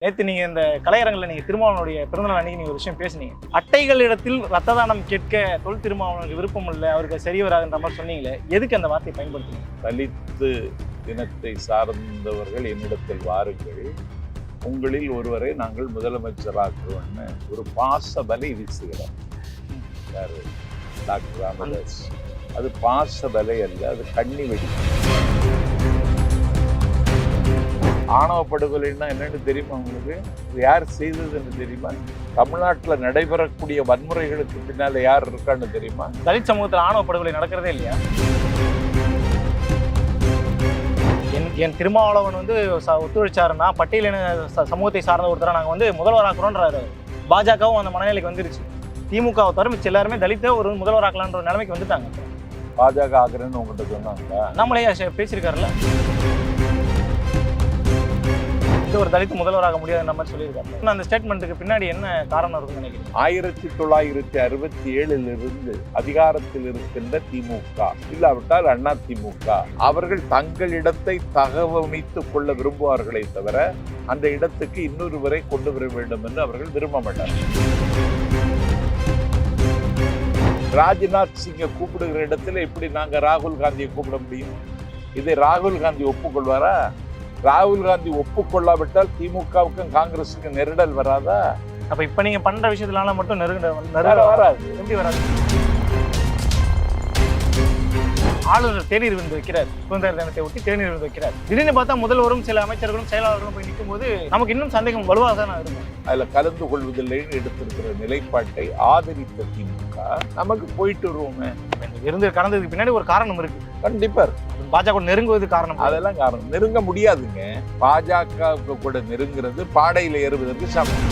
நேற்று நீங்க இந்த கலையரங்கில் நீங்க திருமாவளவனுடைய பிறந்தநாள் அன்னைக்கு நீங்க ஒரு விஷயம் பேசுனீங்க. அட்டைகள் இடத்தில் ரத்த தானம் கேட்க தொல் திருமாவளவனுக்கு விருப்பம் இல்லை, அவருக்கு சரி வராதுன்ற மாதிரி சொன்னீங்களே, எதுக்கு அந்த வார்த்தையை பயன்படுத்துனீங்க? தலித்து இனத்தை சார்ந்தவர்கள் என்னிடத்தில் வாருங்கள், உங்களில் ஒருவரை நாங்கள் முதலமைச்சராக்குவோம்னு ஒரு பாச பலை வீசுகிறார். யாரு? டாக்டர் ராமதாஸ். அது பாச பலை அல்ல, அது கண்ணி வெடி. ஆணவ படுகொலைன்னா என்னன்னு தெரியுமா உங்களுக்கு? யார் செய்ததுன்னு தெரியுமா? தமிழ்நாட்டில் நடைபெறக்கூடிய வன்முறைகளுக்கு பின்னால யார் இருக்கான்னு தெரியுமா? தலித் சமூகத்தில் ஆணவ படுகொலை நடக்கிறதே இல்லையா? என் திருமாவளவன் ஒத்துழைச்சாருன்னா பட்டியலின சமூகத்தை சார்ந்த ஒருத்தரை நாங்கள் முதல்வராக்குறோன்றாரு. பாஜகவும் அந்த மனநிலைக்கு வந்துருச்சு. திமுகவை தவிர மிச்சம் எல்லாருமே தலித்த ஒரு முதல்வராக்கலான்ற நிலைமைக்கு வந்துட்டாங்க. பாஜக ஆக்குறேன்னு உங்கள்கிட்ட சொன்னாங்க. நம்மளே பேசியிருக்காருல்ல, ஒரு தலித்து முதல்வராக முடியாதுன்ற மாதிரி சொல்லியிருக்காரு. அந்த ஸ்டேட்மெண்ட்டுக்கு பின்னாடி என்ன காரணம் இருக்குன்னு நினைக்கிறேன்? 1967 அதிகாரத்தில் இருக்கின்ற திமுக இல்லாவிட்டால் அண்ணா திமுக அவர்கள் தங்களிடத்தை தகவமைத்துக் கொள்ள விரும்புவார்களே தவிர அந்த இடத்துக்கு இன்னொருவரை கொண்டு வர வேண்டும் என்று அவர்கள் விரும்ப மாட்டார்கள். ராஜ்நாத் சிங்கை கூப்பிடுகிற இடத்துல எப்படி நாங்க ராகுல் காந்தியை கூப்பிட முடியும்? இதை ராகுல் காந்தி ஒப்புக்கொள்வாரா? ராகுல் காந்தி ஒப்புக்கொள்ளாவிட்டால் திமுகவுக்கும் காங்கிரஸுக்கும் நெருடல் வராதா? அப்ப இப்ப நீங்க பண்ற விஷயத்துல மட்டும் வராது. எப்படி வராது? ஆளுநர் தேநீர் விருந்து வைக்கிறார், சுதந்திர தினத்தை ஒட்டி தேநீர் விருந்து வைக்கிறார். திடீர்னு பார்த்தா முதல்வரும் சில அமைச்சர்களும் செயலாளர்களும் போய் நிற்கும் போது நமக்கு இன்னும் சந்தேகம் வலுவாக தான் இருக்கும். அதுல கலந்து கொள்வதில்லைன்னு எடுத்திருக்கிற நிலைப்பாட்டை ஆதரித்த திமுக நமக்கு போயிட்டு வருவோமே. இருந்து கடந்ததுக்கு பின்னாடி ஒரு காரணம் இருக்கு. கண்டிப்பா பாஜக நெருங்குவது காரணம். அதெல்லாம் காரணம். நெருங்க முடியாதுங்க. பாஜக கூட நெருங்கிறது பாடையில ஏறுவதற்கு சமம்.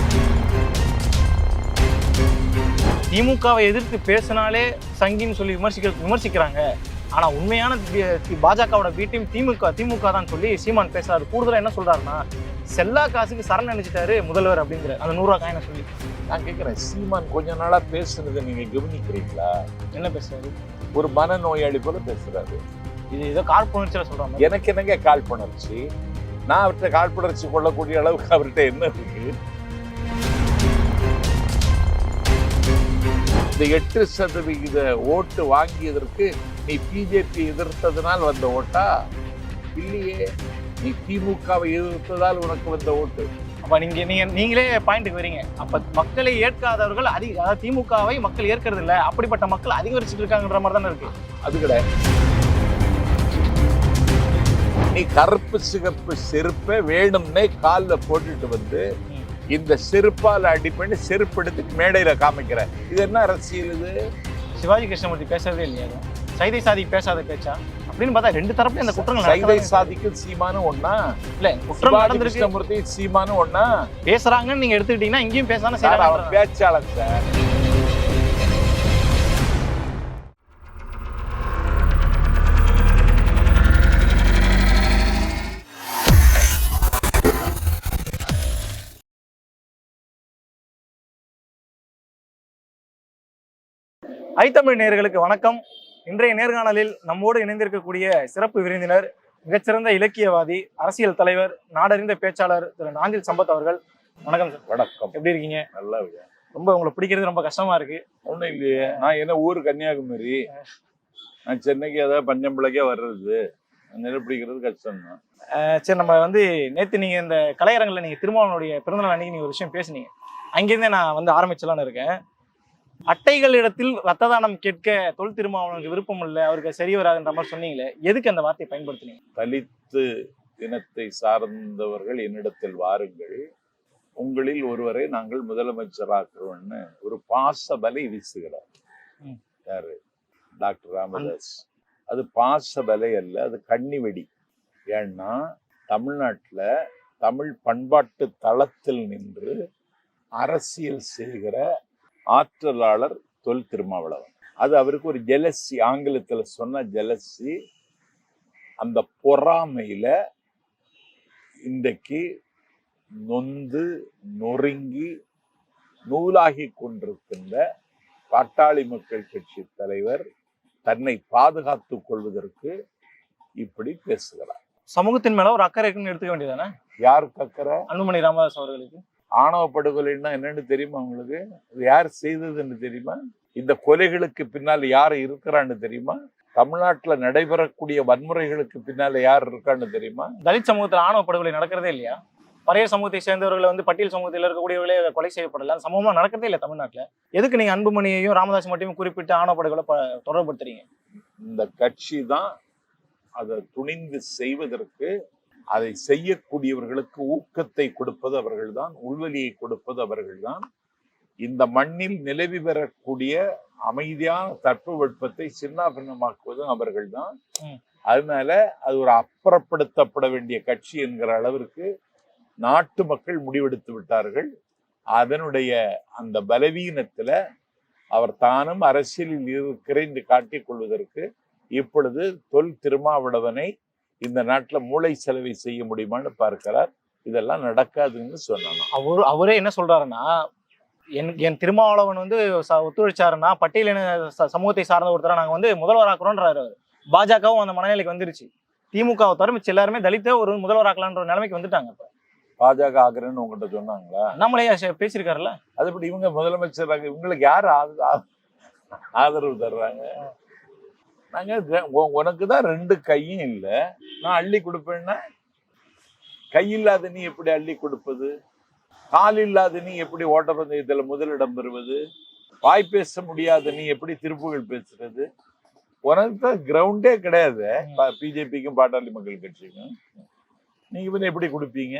திமுகவை எதிர்த்து பேசினாலே சங்கின்னு சொல்லி விமர்சிக்கிறாங்க. ஆனா உண்மையான பாஜகவோட வீட்டையும் திமுக தான் சொல்லி சீமான் பேசுறாரு. கூடுதலா என்ன சொல்றாருன்னா, செல்லா காசுக்கு சரண் நினைச்சிட்டாரு முதல்வர் அப்படிங்கிற அந்த 100 ரூபா காயினை சொல்லி. நான் கேட்கிறேன், சீமான் கொஞ்ச நாளா பேசுனதை நீங்க கவனிக்கிறீங்களா? என்ன பேசுறாரு? ஒரு மனநோயாளி போல பேசுறாரு. இது ஏதோ காழ்ப்புணர்ச்சியில சொல்றாங்க. எனக்கு என்னங்க காழ்ப்புணர்ச்சி? நான் அவர்கிட்ட காழ்ப்புணர்ச்சி கொள்ளக்கூடிய அளவுக்கு அவர்கிட்ட என்ன இருக்கு? இந்த 8% ஓட்டு வாங்கியதற்கு நீ பிஜேபி எதிர்த்ததுனால் வந்த ஓட்டா? இல்லையே, நீ திமுகவை எதிர்த்ததால் உனக்கு வந்த ஓட்டு. அப்ப நீங்களே பாயிண்ட்டுக்கு வரீங்க. அப்ப மக்களை ஏற்காதவர்கள் அதாவது திமுகவை மக்கள் ஏற்கிறது இல்லை, அப்படிப்பட்ட மக்கள் அதிகரிச்சுட்டு இருக்காங்கன்ற மாதிரி தானே இருக்கு. அது கிடையாது. நீ கருப்பு சிகப்பு செருப்பை வேணும்னே காலில் போட்டுட்டு வந்து இந்த செருப்பால் அடிப்பண்ணி செருப்பு எடுத்து மேடையில காமிக்கிற, இது என்ன அரசியல்? இது சிவாஜி கிருஷ்ணமூர்த்தி பேசுறதே இல்லையா? சைதை சாதி பேசாத பேச்சா அப்படின்னு பார்த்தா ரெண்டு தரப்புல இந்த குற்றங்கள். சைதை சாதிக்கும் சீமானும் ஒண்ணா இல்ல? குற்றம் நடந்திருக்கு. கிருஷ்ணமூர்த்தி சீமானும் ஒண்ணா பேசுறாங்கன்னு நீங்க எடுத்துக்கிட்டீங்கன்னா இங்கேயும் பேசாம பேச்சாளர் சார். ஐத்தமிழ் நேயர்களுக்கு வணக்கம். இன்றைய நேர்காணலில் நம்மோடு இணைந்திருக்கக்கூடிய சிறப்பு விருந்தினர், மிகச்சிறந்த இலக்கியவாதி, அரசியல் தலைவர், நாடறிந்த பேச்சாளர் திரு நாஞ்சில் சம்பத் அவர்கள். வணக்கம் சார். வணக்கம். எப்படி இருக்கீங்க? நல்லா இருக்கு. ரொம்ப உங்களை பிடிக்கிறது ரொம்ப கஷ்டமா இருக்கு. ஒன்றும் இல்லையே, நான் என்ன ஊர் கன்னியாகுமரி, நான் சென்னைக்கு ஏதாவது பஞ்சம்பிள்ளைக்கே வர்றது, நிலை பிடிக்கிறது கஷ்டம் தான். சரி, நம்ம நேற்று நீங்க இந்த கலையரங்கில் நீங்க திருமாவளவனுடைய பிறந்தநாள் அன்னைக்கு நீங்க ஒரு விஷயம் பேசுனீங்க. அங்கிருந்தே நான் ஆரம்பிச்சலான்னு இருக்கேன். அட்டைகள் இடத்தில் ரத்த தானம் கேட்க தொல் திருமாவளவனுக்கு விருப்பம் இல்லை, அவருக்கு சரி வராதுன்ற மாதிரி சொன்னீங்களே, எதுக்கு அந்த வார்த்தையை பயன்படுத்தினீங்க? தலித்து இனத்தை சார்ந்தவர்கள் என்னிடத்தில் வாருங்கள், உங்களில் ஒருவரை நாங்கள் முதலமைச்சராக்குறோம்னு ஒரு பாச பலை வீசுகிறார். யாரு? டாக்டர் ராமதாஸ். அது பாச பலை அல்ல, அது கண்ணி வெடி. ஏன்னா தமிழ்நாட்டுல தமிழ் பண்பாட்டு தளத்தில் நின்று அரசியல் செய்கிற ஆற்றலாளர் தொல் திருமாவளவன். அது அவருக்கு ஒரு ஜெலசி, ஆங்கிலத்தில் சொன்ன ஜெலசி. அந்த பொறாமையில இன்றைக்கு நொந்து நொறுங்கி நூலாகி கொண்டிருக்கின்ற பாட்டாளி மக்கள் கட்சி தலைவர் தன்னை பாதுகாத்துக் கொள்வதற்கு இப்படி பேசுகிறார். சமூகத்தின் மேல ஒரு அக்கறை இருக்குன்னு எடுத்துக்க வேண்டியதானே? யாருக்கு அக்கறை? அன்புமணி ராமதாஸ் அவர்களுக்கு. ஆணவ படுகொலைன்னா என்னன்னு தெரியுமா உங்களுக்கு? இது யார் செய்ததுன்னு தெரியுமா? இந்த கொலைகளுக்கு பின்னால் யார் இருக்கிறான்னு தெரியுமா? தமிழ்நாட்டுல நடைபெறக்கூடிய வன்முறைகளுக்கு பின்னால யார் இருக்கான்னு தெரியுமா? தலித் சமூகத்துல ஆணவ படுகொலை நடக்கிறதே இல்லையா? பழைய சமூகத்தை சேர்ந்தவர்களை வந்து பட்டியல் சமூகத்தில் இருக்கக்கூடியவர்களே கொலை செய்யப்படல. சமூகமா நடக்கிறதே இல்லை தமிழ்நாட்டுல. எதுக்கு நீங்க அன்புமணியையும் ராமதாஸ் மட்டும் குறிப்பிட்டு ஆணவ படுகொலை தொடர்புபடுத்துறீங்க? இந்த கட்சி தான் அதை துணிந்து செய்வதற்கு, அதை செய்யக்கூடியவர்களுக்கு ஊக்கத்தை கொடுப்பது அவர்கள்தான், உள்வலியை கொடுப்பது அவர்கள்தான். இந்த மண்ணில் நிலவி பெறக்கூடிய அமைதியான தட்பவெட்பத்தை சின்னாபின்னமாக்குவதும் அவர்கள்தான். அதனால அது ஒரு அப்புறப்படுத்தப்பட வேண்டிய கட்சி என்கிற அளவிற்கு நாட்டு மக்கள் முடிவெடுத்து விட்டார்கள். அதனுடைய அந்த பலவீனத்துல அவர் தானும் அரசியலில் இருக்கிறேன் என்று காட்டிக் கொள்வதற்கு இப்பொழுது தொல் திருமாவளவனை இந்த நாட்டுல மூளை செலவை செய்ய முடியுமான்னு பார்க்கிறார். இதெல்லாம் நடக்காதுன்னு சொன்னாங்க. அவரே என்ன சொல்றாருன்னா, என் திருமாவளவன் வந்து ஒத்துழைச்சாருன்னா பட்டியலின சமூகத்தை சார்ந்த ஒருத்தரை நாங்க வந்து முதல்வராக்குறோன்றாரு. பாஜகவும் அந்த மனநிலைக்கு வந்துருச்சு. திமுகவை தவிர மிச்ச எல்லாருமே தலித்த ஒரு முதல்வராக்கலான்ற நிலைமைக்கு வந்துட்டாங்க. இப்ப பாஜக ஆகிறேன்னு உங்ககிட்ட சொன்னாங்களா? அண்ணாமலையா பேசியிருக்காருல்ல. அதுபடி இவங்க முதலமைச்சராக இவங்களுக்கு யாரு ஆதரவு தர்றாங்க? நாங்க உனக்குதான் 2 கையும் இல்ல, நான் அள்ளி கொடுப்பேன்னா கை இல்லாத நீ எப்படி அள்ளி கொடுப்பது? கால் இல்லாத நீ எப்படி ஓட்டப்பந்தயத்துல முதலிடம் பெறுவது? வாய் பேச முடியாத நீ எப்படி திருப்புகள் பேசுறது? உனக்கு தான் கிரவுண்டே கிடையாது. பிஜேபிக்கும் பாட்டாளி மக்கள் கட்சிக்கும் நீங்க வந்து எப்படி கொடுப்பீங்க?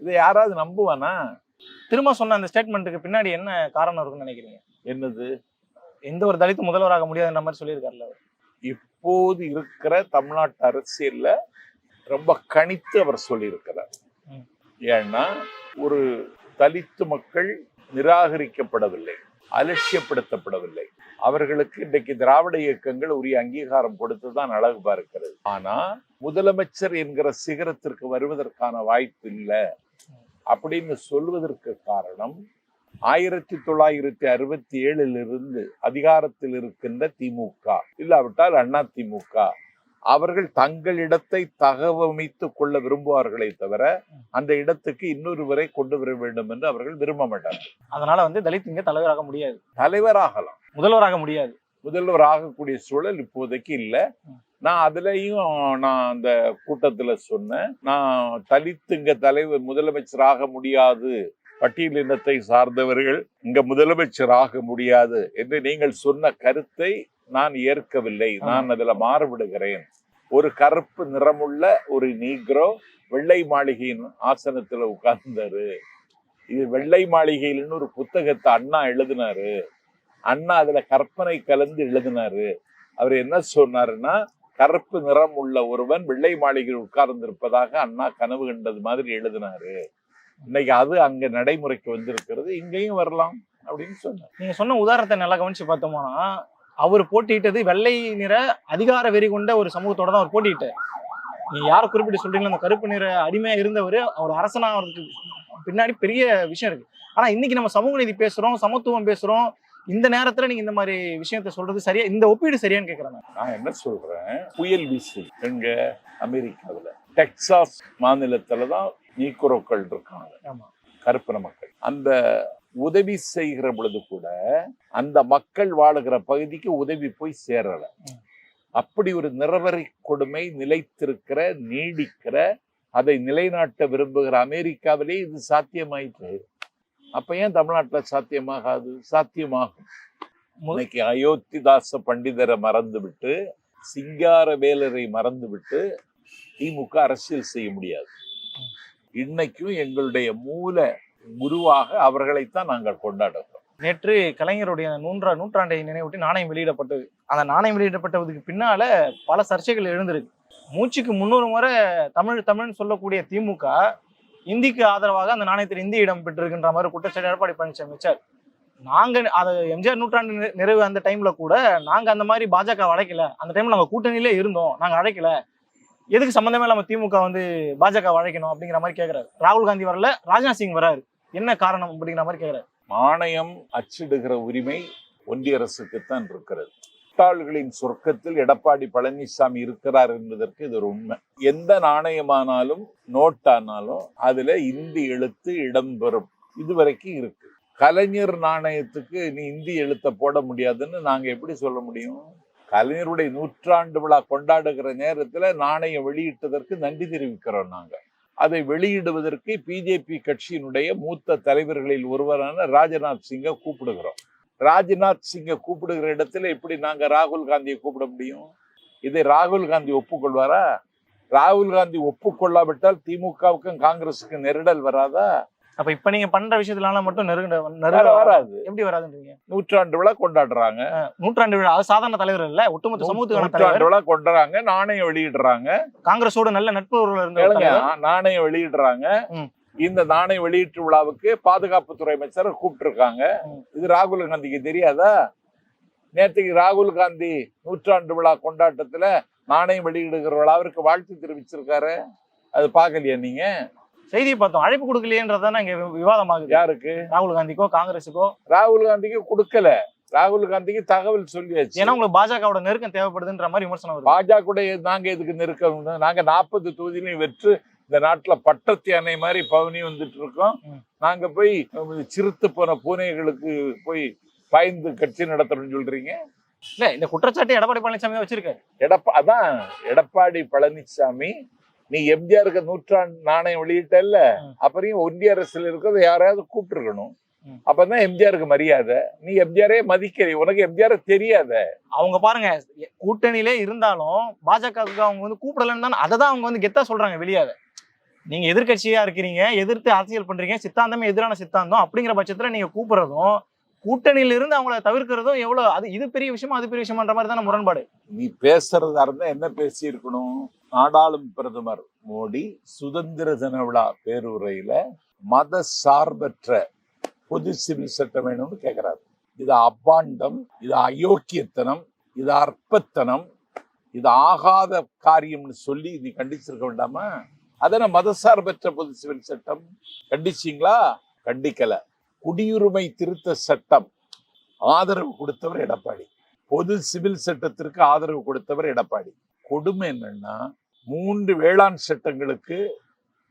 இதை யாராவது நம்புவானா? திரும்ப சொன்ன அந்த ஸ்டேட்மெண்ட்டுக்கு பின்னாடி என்ன காரணம் இருக்குன்னு நினைக்கிறீங்க? என்னது? எந்த ஒரு தலித்து முதல்வராக முடியாதுன்ற மாதிரி சொல்லியிருக்காருல்ல. இப்போது இருக்கிற தமிழ்நாட்டு அரசியல்ல ரொம்ப கணித்து அவர் சொல்லியிருக்கிறார். ஏன்னா ஒரு தலித்து மக்கள் நிராகரிக்கப்படவில்லை, அலட்சியப்படுத்தப்படவில்லை. அவர்களுக்கு இன்றைக்கு திராவிட இயக்கங்கள் உரிய அங்கீகாரம் கொடுத்துதான் அழகு பார்க்கிறது. ஆனா முதலமைச்சர் என்கிற சிகரத்திற்கு வருவதற்கான வாய்ப்பு இல்லை அப்படின்னு சொல்வதற்கு காரணம் 1967 அதிகாரத்தில் இருக்கின்ற திமுக, இல்லாவிட்டால் அண்ணா திமுக, அவர்கள் தங்களிடத்தை தகவமைத்துக் கொள்ள விரும்புவார்களே தவிர அந்த இடத்துக்கு இன்னொருவரை கொண்டு வர வேண்டும் என்று அவர்கள் விரும்ப மாட்டார்கள். அதனால வந்து தலித் இங்க தலைவராக முடியாது. தலைவராகலாம், முதல்வராக முடியாது. முதல்வர் ஆகக்கூடிய சூழல் இப்போதைக்கு இல்லை. நான் அதுலயும் அந்த கூட்டத்துல சொன்னேன், நான் தலித் இங்க தலைவர் முதலமைச்சராக முடியாது, பட்டியலினத்தை சார்ந்தவர்கள் இங்க முதலமைச்சராக முடியாது என்று நீங்கள் சொன்ன கருத்தை நான் ஏற்கவில்லை. நான் அதுல மாறுபடுகிறேன். ஒரு கருப்பு நிறமுள்ள ஒரு நீக்ரோ வெள்ளை மாளிகையின் ஆசனத்துல உட்கார்ந்தாரு. இது வெள்ளை மாளிகையில்னு ஒரு புத்தகத்தை அண்ணா எழுதினாரு. அண்ணா அதுல கற்பனை கலந்து எழுதினாரு. அவர் என்ன சொன்னாருன்னா, கருப்பு நிறம் உள்ள ஒருவன் வெள்ளை மாளிகையில் உட்கார்ந்திருப்பதாக அண்ணா கனவு கண்டது மாதிரி எழுதினாரு. இன்னைக்கு அது அங்க நடைமுறைக்கு வந்திருக்கிறது, இங்கேயும் வரலாம் அப்படின்னு சொன்னார். நீங்க சொன்ன உதாரணத்தை நல்லா கவனிச்சு பார்த்தோம்னா, அவர் போட்டியிட்டது வெள்ளை நிற அதிகார வெறி கொண்ட ஒரு சமூகத்தோட தான் அவர் போட்டியிட்டார். நீங்க யாரை குறிப்பிட்டு சொல்றீங்களோ அந்த கருப்பு நிற அடிமையா இருந்தவர் அவர் அரசனாகிறதுக்கு பின்னாடி பெரிய விஷயம் இருக்கு. ஆனா இன்னைக்கு நம்ம சமூக நீதி பேசுறோம், சமத்துவம் பேசுறோம், இந்த நேரத்துல நீங்க இந்த மாதிரி விஷயத்த சொல்றது சரியா? இந்த ஒப்பீடு சரியான்னு கேக்குறேன். நான் என்ன சொல்றேன், புயல் வீசு எங்க அமெரிக்காவில் டெக்சாஸ் மாநிலத்துலதான் நீக்குரோக்கள் இருக்காங்க, கருப்பின மக்கள். அந்த உதவி செய்கிற பொழுது கூட அந்த மக்கள் வாழுகிற பகுதிக்கு உதவி போய் சேரல. அப்படி ஒரு நிறவரி கொடுமை நிலைத்திருக்கிற, நீடிக்கிற, அதை நிலைநாட்ட விரும்புகிற அமெரிக்காவிலே இது சாத்தியமாயிற்று. அப்ப ஏன் தமிழ்நாட்டுல சாத்தியமாகாது? சாத்தியமாகும். இன்னைக்கு அயோத்திதாச பண்டிதரை மறந்து விட்டு, சிங்காரவேலரை மறந்து விட்டு திமுக அரசியல் செய்ய முடியாது. இன்னைக்கும் எங்களுடைய மூல குருவாக அவர்களைத்தான் நாங்கள் கொண்டாடுறோம். நேற்று கலைஞருடைய நூற்றாண்டை நினைவூட்டி நாணயம் வெளியிடப்பட்டது. அந்த நாணயம் வெளியிடப்பட்டதுக்கு பின்னால பல சர்ச்சைகள் எழுந்திருக்கு. மூச்சுக்கு 300 முறை தமிழ்னு சொல்லக்கூடிய திமுக இந்திக்கு ஆதரவாக அந்த நாணயத்தில் இந்தி இடம் பெற்றிருக்கின்ற மாதிரி குற்றச்சாட்டு எடப்பாடி பழனிசாமி வச்சார். நாங்க அது எம்ஜிஆர் நூற்றாண்டு நிறைவு அந்த டைம்ல கூட நாங்க அந்த மாதிரி பாஜக அழைக்கல. அந்த டைம்ல நாங்க கூட்டணியிலே இருந்தோம், நாங்க அழைக்கல. எதுக்கு சம்பந்தமே இல்லாம திமுக வந்து பாஜக அழைக்கணும் அப்படிங்கிற மாதிரி கேட்கிறாரு. ராகுல் காந்தி வரல, ராஜ்நாத் சிங் வராரு, என்ன காரணம் அப்படிங்கிற மாதிரி கேட்கிறாரு. நாணயம் அச்சிடுகிற உரிமை ஒன்றிய அரசுக்குத்தான் இருக்கிறது. முட்டாள்களின் சொர்க்கத்தில் எடப்பாடி பழனிசாமி இருக்கிறார் என்பதற்கு இது ஒரு உண்மை. எந்த நாணயமானாலும் நோட்டானாலும் அதுல இந்தி எழுத்து இடம்பெறும். இதுவரைக்கும் இருக்கு. கலைஞர் நாணயத்துக்கு நீ இந்தி எழுத்தை போட முடியாதுன்னு நாங்க எப்படி சொல்ல முடியும்? கலைஞருடைய 100ஆண்டு விழா கொண்டாடுகிற நேரத்துல நாணயம் வெளியிட்டதற்கு நன்றி தெரிவிக்கிறோம். நாங்க அதை வெளியிடுவதற்கு பிஜேபி கட்சியினுடைய மூத்த தலைவர்களில் ஒருவரான ராஜ்நாத் சிங்கை கூப்பிடுகிறோம். ராஜ்நாத் சிங்கை கூப்பிடுகிற இடத்துல எப்படி நாங்க ராகுல் காந்தியை கூப்பிட முடியும்? இதை ராகுல் காந்தி ஒப்புக்கொள்வாரா? ராகுல் காந்தி ஒப்புக்கொள்ளாவிட்டால் திமுகவுக்கும் காங்கிரஸுக்கும் நெருடல் வராதா? அப்ப இப்ப நீங்க பண்ற விஷயத்தினால மட்டும் வராது. எப்படி வராதுன்றீங்க? 100ஆண்டு விழா கொண்டாடுறாங்க. 100ஆண்டு விழா அது சாதாரண தலைவர் இல்ல, ஒட்டுமொத்த சமூகத்துக்கான 100ஆண்டு விழா கொண்டாடுறாங்க. நாணயம் வெளியிடுறாங்க. காங்கிரஸோட நல்ல நட்பு நாணயம் வெளியிடுறாங்க. இந்த நாணய வெளியீட்டு விழாவுக்கு பாதுகாப்புத்துறை அமைச்சரை கூப்பிட்டு இருக்காங்க. இது ராகுல் காந்திக்கு தெரியாதா? நேற்றுக்கு ராகுல் காந்தி 100ஆண்டு விழா கொண்டாட்டத்துல நாணயம் வெளியிடுகிற விழாவிற்கு வாழ்த்து தெரிவிச்சிருக்காரு. அது பாக்கலையா நீங்க? செய்தியை பார்த்தோம். அழைப்பு கொடுக்கலையேன்றதான இங்க விவாதமாகுது. யாருக்கு? ராகுல் காந்திக்கோ காங்கிரஸுக்கோ? ராகுல் காந்திக்கு கொடுக்கல. ராகுல் காந்திக்கு தகவல் சொல்லியாச்சு. ஏன்னா உங்களுக்கு பாஜகவோட நெருக்கம் தேவைப்படுதுன்ற மாதிரி விமர்சனம் வருது. பாஜக நாங்க எதுக்கு நெருக்கம்? நாங்க 40 தொகுதியிலையும் வெற்று இந்த நாட்டுல பட்டத்து அணை மாதிரி பவனி வந்துட்டு இருக்கோம். நாங்க போய் சிறுத்து போன பூனைகளுக்கு போய் பாய்ந்து கட்சி நடத்தணும்னு சொல்றீங்க? இல்ல, இந்த குற்றச்சாட்டு எடப்பாடி பழனிசாமி வச்சிருக்காரு. அதான் எடப்பாடி பழனிசாமி, நீ எம்ஜிஆருக்கு 100ஆண்டு நாணயம் வெளியிட்டல்ல, அப்புறம் ஒன்றிய அரசுல இருக்கிறத யாராவது கூப்பிட்டு இருக்கணும். அப்பதான் எம்ஜிஆருக்கு மரியாதை. நீ எம்ஜிஆரே மதிக்கிற, உனக்கு எம்ஜிஆர் தெரியாத. அவங்க பாருங்க, கூட்டணியிலே இருந்தாலும் பாஜகவுக்கு அவங்க கூப்பிடலன்னு தான் அதை தான் அவங்க கெத்தா சொல்றாங்க வெளியாத. நீங்க எதிர்கட்சியா இருக்கிறீங்க, எதிர்த்து அரசியல் பண்றீங்க, சித்தாந்தமே எதிரான சித்தாந்தம் அப்படிங்கிற பட்சத்துல நீங்க கூப்பிடுறதும் கூட்டணியில இருந்து அவங்கள தவிர்க்கிறதும் எவ்வளவு இது பெரிய விஷயமா அது பெரிய விஷயமான்ற மாதிரி தானே முரண்பாடு. நீ பேசுறதா இருந்தா என்ன பேசி இருக்கணும்? நாடாளும் பிரதமர் மோடி சுதந்திர தின விழா பேருரையில மத சார்பற்ற பொது சிவில் சட்டம் வேணும்னு கேட்கிறாரு. இது அப்பாண்டம், இது அயோக்கியத்தனம், இது அற்பத்தனம், இது ஆகாத காரியம்னு சொல்லி நீ கண்டிச்சிருக்க வேண்டாமா? அதன மதசார்பற்ற பொது சிவில் சட்டம் கண்டிச்சீங்களா? கண்டிக்கல. குடியுரிமை திருத்த சட்டம் ஆதரவு கொடுத்தவர் எடப்பாடி. பொது சிவில் சட்டத்திற்கு ஆதரவு கொடுத்தவர் எடப்பாடி. கொடுமை என்னன்னா, 3 வேளாண் சட்டங்களுக்கு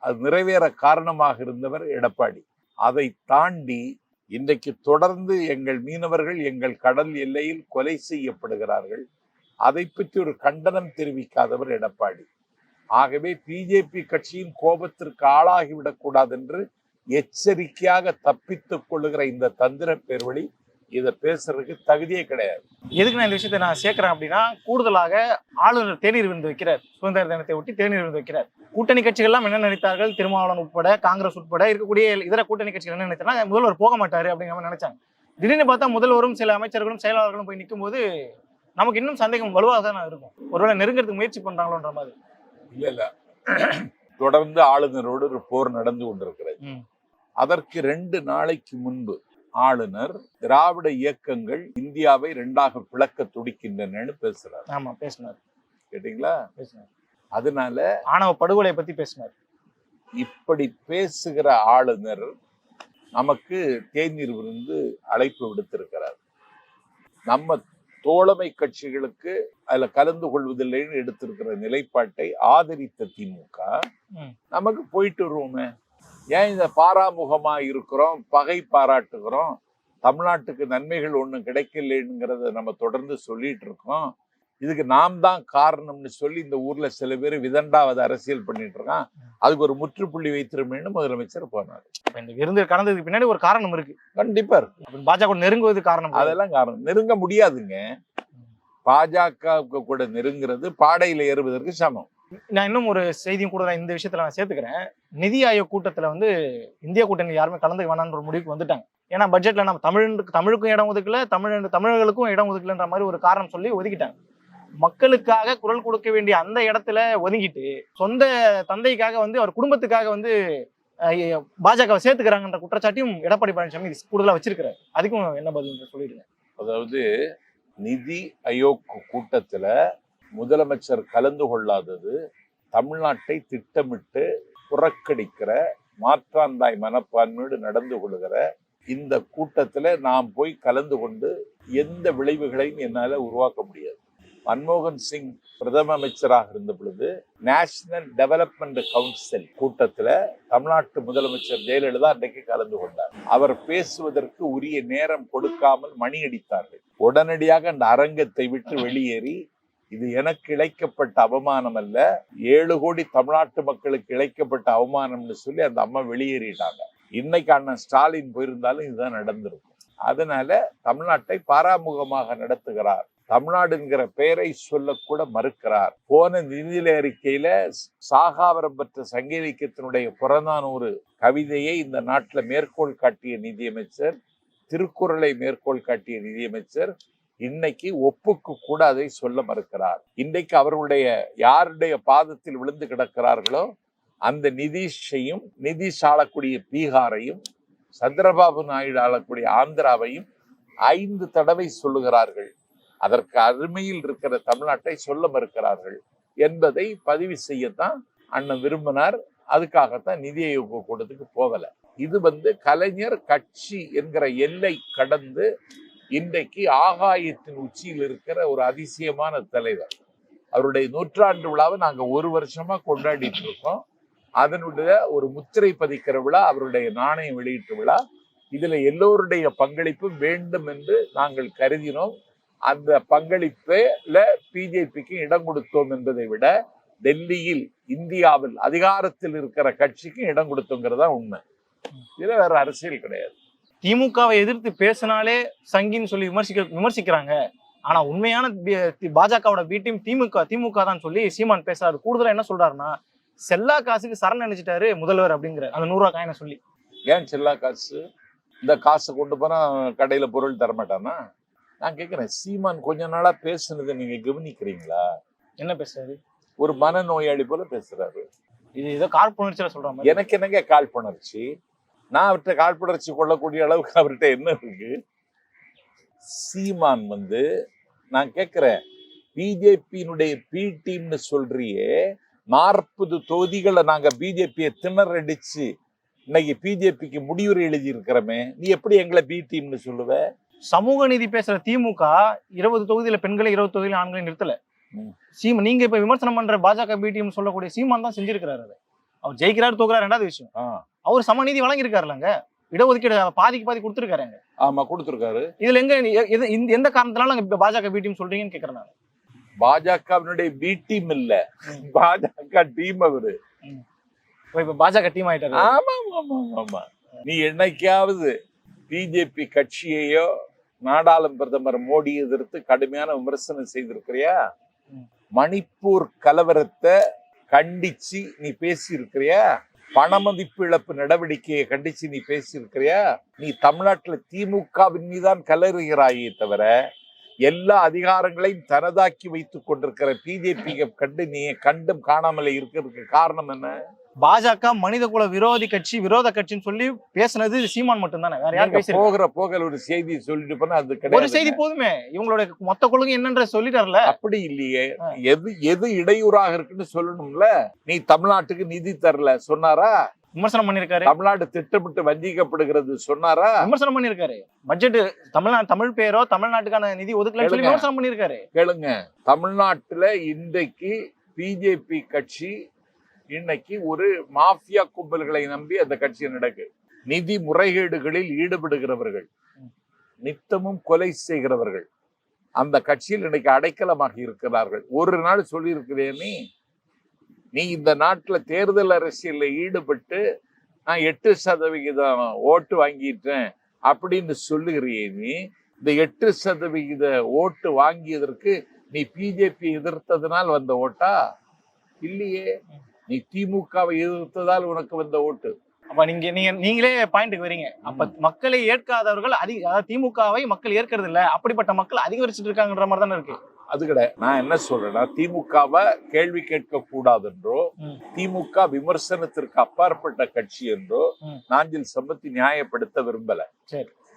அது நிறைவேற காரணமாக இருந்தவர் எடப்பாடி. அதை தாண்டி இன்றைக்கு தொடர்ந்து எங்கள் மீனவர்கள் எங்கள் கடல் எல்லையில் கொலை செய்யப்படுகிறார்கள். அதை பற்றி ஒரு கண்டனம் தெரிவிக்காதவர் எடப்பாடி. ஆகவே பிஜேபி கட்சியின் கோபத்திற்கு ஆளாகிவிடக் கூடாது என்று எச்சரிக்கையாக தப்பித்துக் கொள்ளுகிற இந்த தந்திர பேர்வழி இதை பேசுறதுக்கு தகுதியே கிடையாது. எதுக்கு நான் இந்த விஷயத்தை நான் சேர்க்கிறேன் அப்படின்னா, கூடுதலாக ஆளுநர் தேநீர் விருந்து வைக்கிறார். சுதந்திர தினத்தை ஒட்டி தேநீர் விருந்து வைக்கிறார். கூட்டணி கட்சிகள்லாம் என்ன நினைத்தார்கள்? திருமாவளவன் உட்பட, காங்கிரஸ் உட்பட இருக்கக்கூடிய இதர கூட்டணி கட்சிகள் என்ன நினைச்சாங்க? முதல்வர் போக மாட்டாரு அப்படிங்கிற மாதிரி நினைச்சாங்க. திடீர்னு பார்த்தா முதல்வரும் சில அமைச்சர்களும் செயலாளர்களும் போய் நிற்கும் போது நமக்கு இன்னும் சந்தேகம் வலுவாக தான் இருக்கும். ஒருவேளை நெருங்கிறதுக்கு முயற்சி பண்றாங்களோன்ற மாதிரி. இல்ல தொடர்ந்து ஆளுநரோடு ஒரு போர் நடந்து கொண்டிருக்கிறது. அதற்கு 2 நாளைக்கு முன்பு ஆளுநர் திராவிட இயக்கங்கள் இந்தியாவை 2ஆக பிளக்க துடிக்கின்றன பேசுறாரு. ஆமா, பேசினார். கேட்டீங்களா? பேசினார். அதனால ஆணவ படுகொலை பத்தி பேசினார். இப்படி பேசுகிற ஆளுநர் நமக்கு தேநீர் விருந்து அழைப்பு விடுத்திருக்கிறார். நம்ம தோழமை கட்சிகளுக்கு அதுல கலந்து கொள்வதில்லைன்னு எடுத்திருக்கிற நிலைப்பாட்டை ஆதரித்த திமுக நமக்கு போயிட்டு வருவோமே, ஏன் இந்த பாராமுகமா இருக்கிறோம், பகை பாராட்டுகிறோம், தமிழ்நாட்டுக்கு நன்மைகள் ஒண்ணும் கிடைக்கலங்கிறத நம்ம தொடர்ந்து சொல்லிட்டு இருக்கோம், இதுக்கு நாம் தான் காரணம்னு சொல்லி இந்த ஊர்ல சில பேர் விதண்டாவது அரசியல் பண்ணிட்டு இருக்கான், அதுக்கு ஒரு முற்றுப்புள்ளி வைத்திருமேன்னு முதலமைச்சர் போனார். இந்த விருந்து கடந்ததுக்கு பின்னாடி ஒரு காரணம் இருக்கு. கண்டிப்பா இருக்கு. பாஜக நெருங்குவது காரணம்? அதெல்லாம் காரணம். நெருங்க முடியாதுங்க. பாஜக கூட நெருங்கிறது பாடையில ஏறுவதற்கு சமம். நான் இன்னும் ஒரு செய்தியும் கூட இந்த விஷயத்துல நான் சேர்த்துக்கிறேன். நிதி ஆயோக் கூட்டத்துல இந்திய கூட்டணி யாருமே கலந்து வேணான்ற ஒரு முடிவுக்கு வந்துட்டாங்க. ஏன்னா பட்ஜெட்ல நம்ம தமிழுக்கும் இடம் ஒதுக்கல, தமிழர்களுக்கும் இடம் ஒதுக்கலன்ற மாதிரி ஒரு காரணம் சொல்லி ஒதுக்கிட்டாங்க. மக்களுக்காக குரல் கொடுக்க வேண்டிய அந்த இடத்துல ஒதுங்கிட்டு சொந்த தந்தைக்காக அவர் குடும்பத்துக்காக பாஜகவை சேர்த்துக்கிறாங்கன்ற குற்றச்சாட்டையும் எடப்பாடி பழனிசாமி கூடுதலா வச்சிருக்கிறார். அதுக்கும் என்ன பதில் சொல்லிடுங்க. அதாவது நிதி ஆயோக் கூட்டத்துல முதலமைச்சர் கலந்து கொள்ளாதது தமிழ்நாட்டை திட்டமிட்டு புறக்கணிக்கிற மாற்றாந்தாய் மனப்பான்மையோடு நடந்து கொள்கிற இந்த கூட்டத்துல நாம் போய் கலந்து கொண்டு எந்த விளைவுகளையும் என்னால உருவாக்க முடியாது. மன்மோகன் சிங் பிரதம அமைச்சராக இருந்த பொழுது நேஷனல் டெவலப்மெண்ட் கவுன்சில் கூட்டத்துல தமிழ்நாட்டு முதலமைச்சர் ஜெயலலிதா அன்றைக்கு கலந்து கொண்டார். அவர் பேசுவதற்கு உரிய நேரம் கொடுக்காமல் மணி அடித்தார்கள். உடனடியாக அந்த அரங்கத்தை விட்டு வெளியேறி, இது எனக்கு இழைக்கப்பட்ட அவமானம் அல்ல, 7 கோடி தமிழ்நாட்டு மக்களுக்கு இழைக்கப்பட்ட அவமானம்னு சொல்லி அந்த அம்மா வெளியேறிட்டாங்க. இன்னைக்கு அண்ணன் ஸ்டாலின் போயிருந்தாலும் இதுதான் நடந்திருக்கும். அதனால தமிழ்நாட்டை பாராமுகமாக நடத்துகிறார். தமிழ்நாடுங்கிற பெயரை சொல்லக்கூட மறுக்கிறார். போன நிதிநிலை அறிக்கையில சாகாவரம் பெற்ற சங்க இலக்கியத்தினுடைய புறநானூறு கவிதையை இந்த நாட்டுல மேற்கோள் காட்டிய நிதியமைச்சர், திருக்குறளை மேற்கோள் காட்டிய நிதியமைச்சர் இன்னைக்கு ஒப்புக்கு கூட அதை சொல்ல மறுக்கிறார். இன்றைக்கு அவர்களுடைய யாருடைய பாதத்தில் விழுந்து கிடக்கிறார்களோ அந்த நிதிஷையும், நிதிஷ் ஆளக்கூடிய பீகாரையும், சந்திரபாபு நாயுடு ஆளக்கூடிய ஆந்திராவையும் 5 தடவை சொல்லுகிறார்கள். அதற்கு அருமையில் இருக்கிற தமிழ்நாட்டை சொல்ல மறுக்கிறார்கள் என்பதை பதிவு செய்யத்தான் அண்ணன் விரும்பினார். அதுக்காகத்தான் நிதி ஆயோக கூட்டத்துக்கு போகல. இது கலைஞர் கட்சி என்கிற எல்லை கடந்து இன்றைக்கு ஆகாயத்தின் உச்சியில் இருக்கிற ஒரு அதிசயமான தலைவர். அவருடைய 100ஆண்டு விழாவை நாங்க 1 வருஷமா கொண்டாடிட்டு இருக்கோம். அதனுடைய ஒரு முத்திரை பதிக்கிற விழா அவருடைய நாணயம் வெளியீட்டு விழா. இதுல எல்லோருடைய பங்களிப்பும் வேண்டும் என்று நாங்கள் கருதினோம். அந்த பங்களிப்புல பிஜேபிக்கு இடம் கொடுத்தோம் என்பதை விட டெல்லியில் இந்தியாவில் அதிகாரத்தில் இருக்கிற கட்சிக்கு இடம் கொடுத்தோங்கிறதா உண்மை. இதுல வேற அரசியல் கிடையாது. திமுகவை எதிர்த்து பேசினாலே சங்கின்னு சொல்லி விமர்சிக்கிறாங்க. ஆனா உண்மையான பாஜகவோட பி டீம் திமுக தான் சொல்லி சீமான் பேசுறாரு. கூடுதலா என்ன சொல்றாருன்னா, செல்லா காசுக்கு சரண் நினைச்சிட்டாரு முதல்வர் அப்படிங்கிற அந்த 100 ரூபா காயினை சொல்லி. ஏன் செல்லா காசு? இந்த காசை கொண்டு போனா கடையில பொருள் தரமாட்டானா? நான் கேட்கிறேன், சீமான் கொஞ்ச நாளா பேசுனதை நீங்க கவனிக்கிறீங்களா? என்ன பேசுறாரு? ஒரு மனநோயாளி போல பேசுறாரு. இது ஏதோ காழ்ப்புணர்ச்சியில சொல்ற மாதிரி. எனக்கு என்னங்க காழ்ப்புணர்ச்சி? நான் அவர்கிட்ட காழ்ப்புணர்ச்சி கொள்ளக்கூடிய அளவுக்கு அவர்கிட்ட என்ன இருக்கு? சீமான் நான் கேட்கிறேன், பிஜேபியினுடைய பி டீம்னு சொல்றியே, 40 தொகுதிகளை நாங்க பிஜேபியை திணறடிச்சு இன்னைக்கு பிஜேபிக்கு முடிவுரை எழுதி இருக்கிறோமே, நீ எப்படி எங்களை பி டீம்னு சொல்லுவ? சமூக நீதி பேசுற திமுக 20 தொகுதியில பெண்களை 20 தொகுதியில ஆண்களை நிறுத்தல. நீங்க இப்ப விமர்சனம் பண்ற பாஜக பி டீம் சொல்லக்கூடிய சீமான் தான் செஞ்சிருக்கிறாரு. அவர் ஜெயிக்கிறாரு தோக்குறாரு 2வது விஷயம். அவர் சமநீதி வழங்கியிருக்காருலங்க, இடஒதுக்கீடு பாதிக்கு பாதி கொடுத்துருக்காருங்க. ஆமா, கொடுத்துருக்காரு. இதுல எந்த காரணத்தினால பாஜக பி டீம் சொல்றீங்கன்னு கேக்குறேன் நான். பாஜகவினுடைய பி டீம் இல்ல, பாஜக டீம் அவரு. இப்ப பாஜக டீம் ஆயிட்டாரு. ஆமா ஆமா ஆமா. நீ என்னைக்காவது பிஜேபி கட்சியையோ நாடாளும் பிரதமர் மோடி எதிர்த்து கடுமையான விமர்சனம் செய்திருக்கிறியா? மணிப்பூர் கலவரத்தை கண்டிச்சு நீ பேசி இருக்கிறியா? பணமதிப்பு இழப்பு நடவடிக்கையை கண்டிச்சு நீ பேசி இருக்கிறியா? நீ தமிழ்நாட்டுல திமுகவின் மீதான் கலறுகிறாயே தவிர எல்லா அதிகாரங்களையும் தனதாக்கி வைத்துக் கொண்டிருக்கிற பிஜேபி கண்டு நீ கண்டும் காணாமலே இருக்கிறதுக்கு காரணம் என்ன? பாஜக மனித குல விரோத கட்சின்னு சொல்லி பேசுனது சீமான் மட்டும் தானே, வேற யாரும் பேச? போகிற ஒரு செய்தி சொல்லிட்டு போனா அது கிடையாது. ஒரு செய்தி போதுமே, இவங்களோட மொத்த கொள்கை என்னன்ற சொல்லிட்டார்ல. அப்படி இல்லையே, எது இடையூறாக இருக்குன்னு சொல்லணும்ல. நீ தமிழ்நாட்டுக்கு நிதி தரல சொன்னாரா? விமர்சனம் பண்ணிருக்காரு. தமிழ்நாடு திட்டமிட்டு வஞ்சிக்கப்படுகிறது சொன்னாரா? விமர்சனம் பண்ணிருக்காரு. பட்ஜெட் தமிழ் பேரோ தமிழ்நாட்டுக்கான நிதி ஒதுக்கலன்னு சொல்லி விமர்சனம் பண்ணிருக்காரு. கேளுங்க, தமிழ்நாட்டுல இன்றைக்கு பிஜேபி கட்சி இன்னைக்கு ஒரு மாஃபியா கும்பல்களை நம்பி அந்த கட்சி நடக்கு. நிதி முறைகேடுகளில் ஈடுபடுகிறவர்கள், நித்தமும் கொலை செய்கிறவர்கள் அந்த கட்சியில் இன்னைக்கு அடைக்கலமாக இருக்கிறார்கள். ஒரு நாள் சொல்லி இருக்கிறேன், நீ இந்த நாட்டுல தேர்தல் அரசியல்ல ஈடுபட்டு நான் 8% ஓட்டு வாங்கிட்டேன் அப்படின்னு சொல்லுகிறியே. நீ இந்த 8% ஓட்டு வாங்கியதற்கு நீ பிஜேபி எதிர்த்ததுனால் வந்த ஓட்டா? இல்லையே, நீ திமுகவை எதிர்த்ததால் உனக்கு வந்த ஓட்டு. அப்ப நீங்களே பாயிண்ட்டுக்கு வரீங்க. அப்ப மக்களை ஏற்காதவர்கள் திமுகவை மக்கள் ஏற்கிறது இல்ல, அப்படிப்பட்ட மக்கள் அதிகரிச்சுட்டு இருக்காங்கன்ற மாதிரி தானே இருக்கு. அது கிடையாது. நான் என்ன சொல்றேன்னா, திமுகவை கேள்வி கேட்க கூடாது என்றோ, திமுக விமர்சனத்திற்கு அப்பாற்பட்ட கட்சி என்றோ நாஞ்சில் சம்பத்தி நியாயப்படுத்த விரும்பல.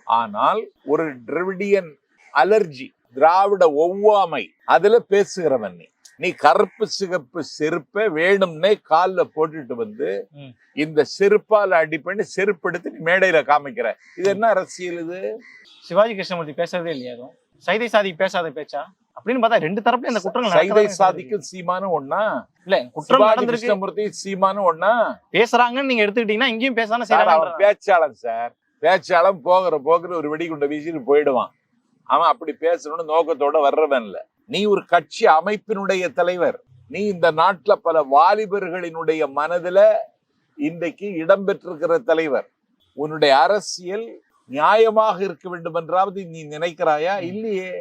ஆனால் ஒரு திராவிடியன் அலர்ஜி, திராவிட ஒவ்வாமை அதுல பேசுகிறவன் நீ கருப்பு சிகப்பு செருப்பை வேணும்னே கால்ல போட்டுட்டு வந்து இந்த செருப்பால அடி பண்ணி செருப்பு எடுத்து நீ மேடையில காமிக்கிற. இது என்ன அரசியல்? இது சிவாஜி கிருஷ்ணமூர்த்தி பேசுறதே இல்லையா? அதுவும் சைதை சாதி பேசாத பேச்சா அப்படின்னு பார்த்தா ரெண்டு தரப்புல இந்த குற்றங்கள் சைதை சாதிக்கும் சீமானும் ஒண்ணா இல்ல? குற்றம் நடந்திருக்கு, கிருஷ்ணமூர்த்தி சீமானும் ஒண்ணா பேசுறாங்கன்னு நீங்க எடுத்துக்கிட்டீங்கன்னா இங்கேயும் பேசாம செய்யறாங்க. பேச்சாளன் சார், பேச்சாளன் போகிற ஒரு வெடிகுண்ட வீசிட்டு போயிடுவான். அவன் அப்படி பேசணும்னு நோக்கத்தோட வர்றவன் இல்ல. நீ ஒரு கட்சி அமைப்பினுடைய தலைவர். நீ இந்த நாட்டுல பல வாலிபர்களினுடைய மனதுல இன்றைக்கு இடம்பெற்றிருக்கிற தலைவர். உன்னுடைய அரசியல் நியாயமாக இருக்க வேண்டும் என்றாவது நீ நினைக்கிறாயா? இல்லையே.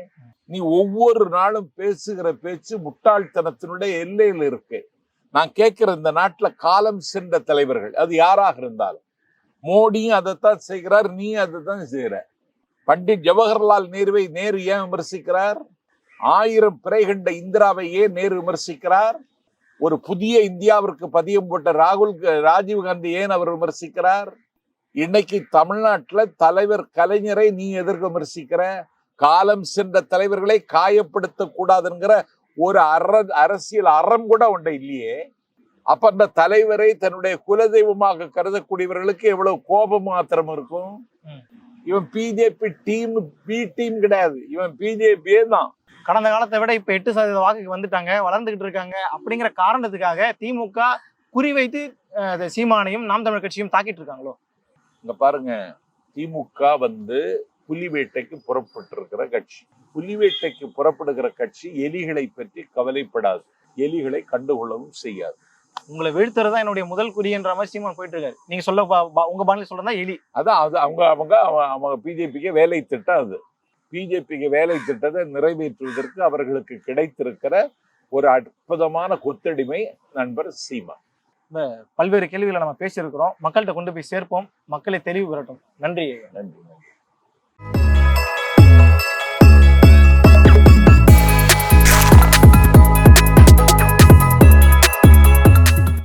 நீ ஒவ்வொரு நாளும் பேசுகிற பேச்சு முட்டாள்தனத்தினுடைய எல்லையில் இருக்கு. நான் கேட்கிற இந்த நாட்டுல காலம் சென்ற தலைவர்கள் அது யாராக இருந்தாலும், மோடியும் அதைத்தான் செய்கிறார், நீ அதைத்தான் செய்யற. பண்டிட் ஜவஹர்லால் நேருவை நேரு ஏன் விமர்சிக்கிறார்? 1000 பிறை கண்ட இந்திராவை ஏன் நேரு விமர்சிக்கிறார்? ஒரு புதிய இந்தியாவிற்கு பதியம் போட்ட ராஜீவ் காந்தி ஏன் அவர் விமர்சிக்கிறார்? இன்னைக்கு தமிழ்நாட்டுல தலைவர் கலைஞரை நீ எதிர்க்க விமர்சிக்கிற. காலம் சென்ற தலைவர்களை காயப்படுத்த கூடாதுங்கிற ஒரு அரசியல் அறம் கூட உண்ட இல்லையே. அப்ப அந்த தலைவரை தன்னுடைய குலதெய்வமாக கருதக்கூடியவர்களுக்கு எவ்வளவு கோபம் மாத்திரம் இருக்கும். இவன் பிஜேபி டீம், பி டீம் கிடையாது, இவன் பிஜேபியே தான். கடந்த காலத்தை விட இப்ப 8% வாக்குக்கு வந்துட்டாங்க, வளர்ந்துகிட்டு இருக்காங்க. அப்படிங்கிற காரணத்துக்காக திமுக குறிவைத்து சீமானையும் நாம் தமிழர் கட்சியும் தாக்கிட்டு இருக்காங்களோ? இங்க பாருங்க, திமுக புலிவேட்டைக்கு புறப்பட்டிருக்கிற கட்சி. புலிவேட்டைக்கு புறப்படுகிற கட்சி எலிகளை பற்றி கவலைப்படாது, எலிகளை கண்டுகொள்ளவும் செய்யாது. உங்களை வீழ்த்துறதா என்னுடைய முதல் குறின்ற மாதிரி சீமான் போயிட்டு இருக்காரு. நீங்க சொல்ல உங்க பாணியில சொல்றதா எலி. அதான் அது அவங்க பிஜேபிக்கு வேலை திட்டம். அது பிஜேபிக்கு வேலை திட்டத்தை நிறைவேற்றுவதற்கு அவர்களுக்கு கிடைத்திருக்கிற ஒரு அற்புதமான கொத்தடிமை நண்பர் சீமான். பல்வேறு கேள்விகளை நம்ம பேசியிருக்கிறோம். மக்கள்கிட்ட கொண்டு போய் சேர்ப்போம், மக்களை தெளிவு பெறட்டும். நன்றி. நன்றி.